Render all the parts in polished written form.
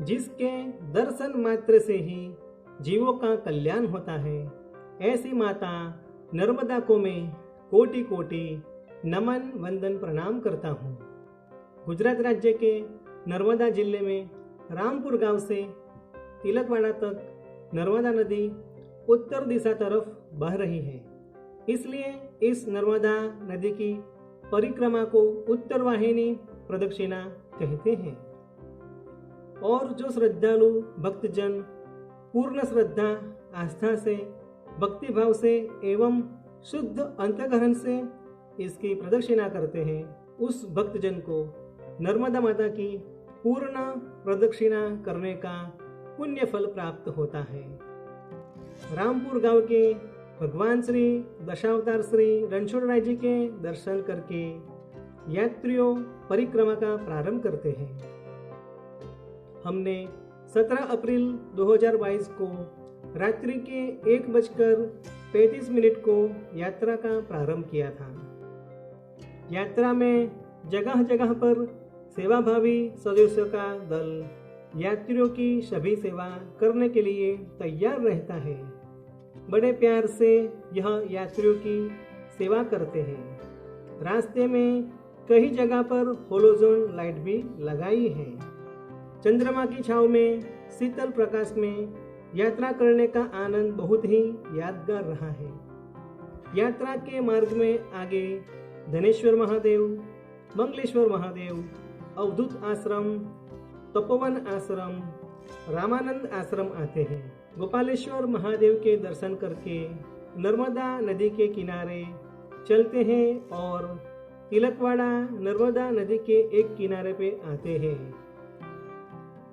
जिसके दर्शन मात्र से ही जीवों का कल्याण होता है, ऐसी माता नर्मदा को मैं कोटि कोटि नमन वंदन प्रणाम करता हूँ। गुजरात राज्य के नर्मदा जिले में रामपुर गांव से तिलकवाड़ा तक नर्मदा नदी उत्तर दिशा तरफ बह रही है, इसलिए इस नर्मदा नदी की परिक्रमा को उत्तर वाहिनी प्रदक्षिणा कहते हैं। और जो श्रद्धालु भक्तजन पूर्ण श्रद्धा आस्था से, भक्ति भाव से एवं शुद्ध अंतःकरण से इसकी प्रदक्षिणा करते हैं, उस भक्तजन को नर्मदा माता की पूर्ण प्रदक्षिणा करने का पुण्य फल प्राप्त होता है। रामपुर गांव के भगवान श्री दशावतार श्री रणछोड़राय जी के दर्शन करके यात्रियों परिक्रमा का प्रारंभ करते हैं। हमने 17 अप्रैल 2022 को रात्रि के 1:35 को यात्रा का प्रारंभ किया था। यात्रा में जगह जगह पर सेवाभावी सदस्यों का दल यात्रियों की सभी सेवा करने के लिए तैयार रहता है। बड़े प्यार से यह यात्रियों की सेवा करते हैं। रास्ते में कई जगह पर होलोजोन लाइट भी लगाई है। चंद्रमा की छाव में शीतल प्रकाश में यात्रा करने का आनंद बहुत ही यादगार रहा है। यात्रा के मार्ग में आगे धनेश्वर महादेव, मंगलेश्वर महादेव, अवधूत आश्रम, तपोवन आश्रम, रामानंद आश्रम आते हैं। गोपालेश्वर महादेव के दर्शन करके नर्मदा नदी के किनारे चलते हैं और तिलकवाड़ा नर्मदा नदी के एक किनारे पे आते हैं।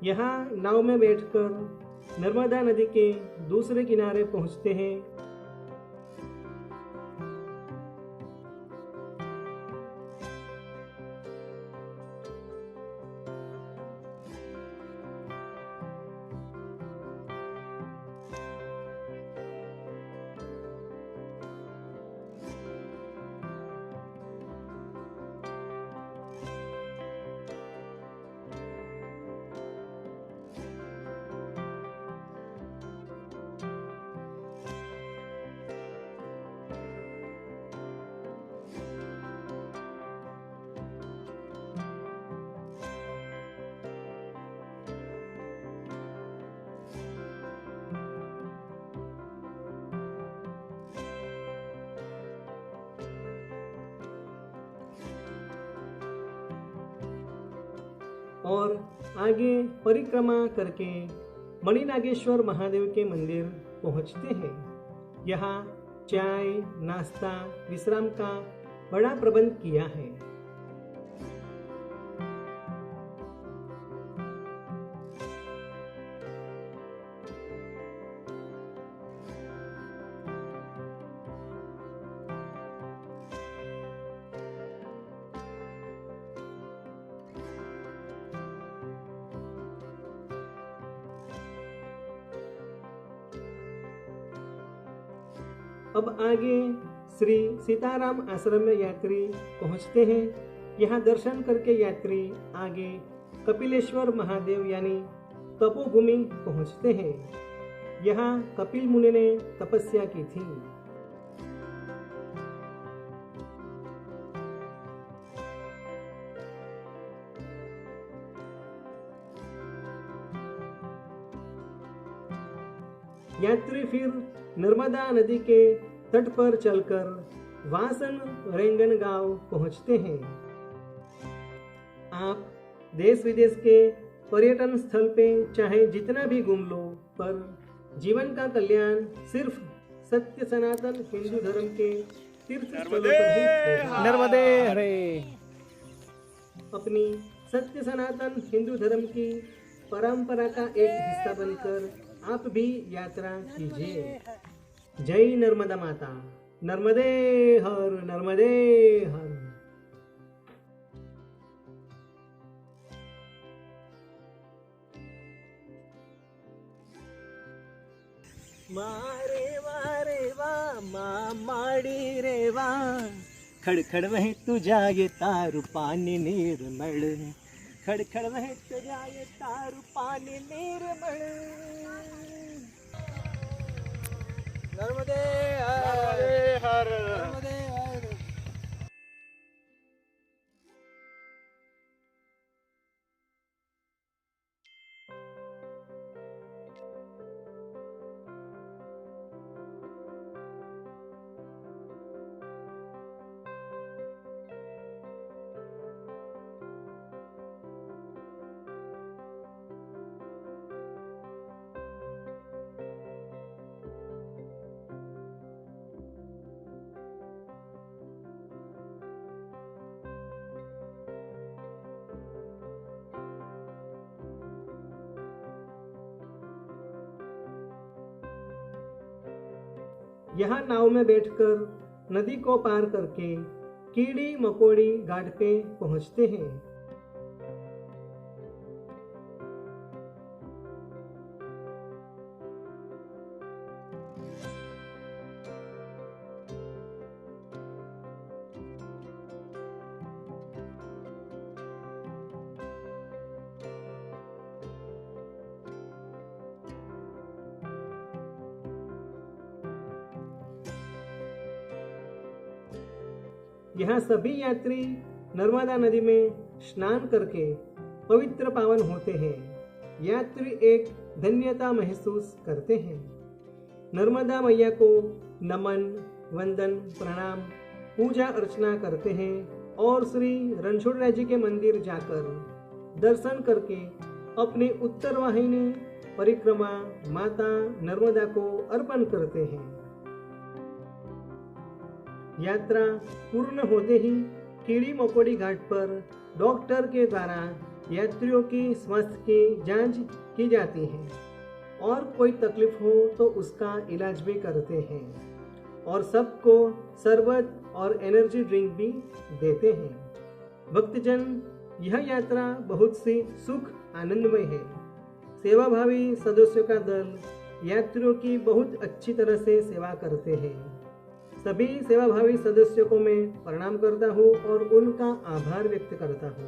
यहाँ नाव में बैठकर नर्मदा नदी के दूसरे किनारे पहुँचते हैं। और आगे परिक्रमा करके मणिनागेश्वर महादेव के मंदिर पहुंचते हैं। यहाँ चाय, नाश्ता, विश्राम का बड़ा प्रबंध किया है। अब आगे श्री सीताराम आश्रम में यात्री पहुंचते हैं। यहाँ दर्शन करके यात्री आगे कपिलेश्वर महादेव यानी तपोभूमि पहुंचते हैं। यहाँ कपिल मुनि ने तपस्या की थी। यात्री फिर नर्मदा नदी के तट पर चलकर वासन रेंगन गांव पहुंचते हैं। आप देश विदेश के पर्यटन स्थल पे चाहे जितना भी घूम लो, पर जीवन का कल्याण सिर्फ सत्य सनातन हिंदू धर्म के तीर्थ स्थलों पर ही होगा। नर्मदे हरे। अपनी सत्य सनातन हिंदू धर्म की परंपरा का एक हिस्सा बनकर आप भी यात्रा कीजिए। जय नर्मदा माता। नर्मदे हर, नर्मदे हर। मारे वारे वा माडी रे वा, खडखड वहे तुझ्या येता रूपाने निर्मळ, खड़खड़ बहत जाए तारू पानी निर्मल। नर्मदे हर, नर्मदे हर। यहाँ नाव में बैठकर नदी को पार करके कीड़ी मकोड़ी घाट पे पहुँचते हैं। यहाँ सभी यात्री नर्मदा नदी में स्नान करके पवित्र पावन होते हैं। यात्री एक धन्यता महसूस करते हैं। नर्मदा मैया को नमन, वंदन, प्रणाम, पूजा अर्चना करते हैं और श्री रणछोड़राय जी के मंदिर जाकर दर्शन करके अपनी उत्तर वाहिनी परिक्रमा माता नर्मदा को अर्पण करते हैं। यात्रा पूर्ण होते ही कीड़ी मकोड़ी घाट पर डॉक्टर के द्वारा यात्रियों की स्वास्थ्य की जांच की जाती है और कोई तकलीफ हो तो उसका इलाज भी करते हैं और सबको शरबत और एनर्जी ड्रिंक भी देते हैं। भक्तजन, यह यात्रा बहुत सी सुख आनंदमय है। सेवाभावी सदस्यों का दल यात्रियों की बहुत अच्छी तरह से सेवा करते हैं। सभी सेवाभावी सदस्यों को मैं प्रणाम करता हूँ और उनका आभार व्यक्त करता हूँ।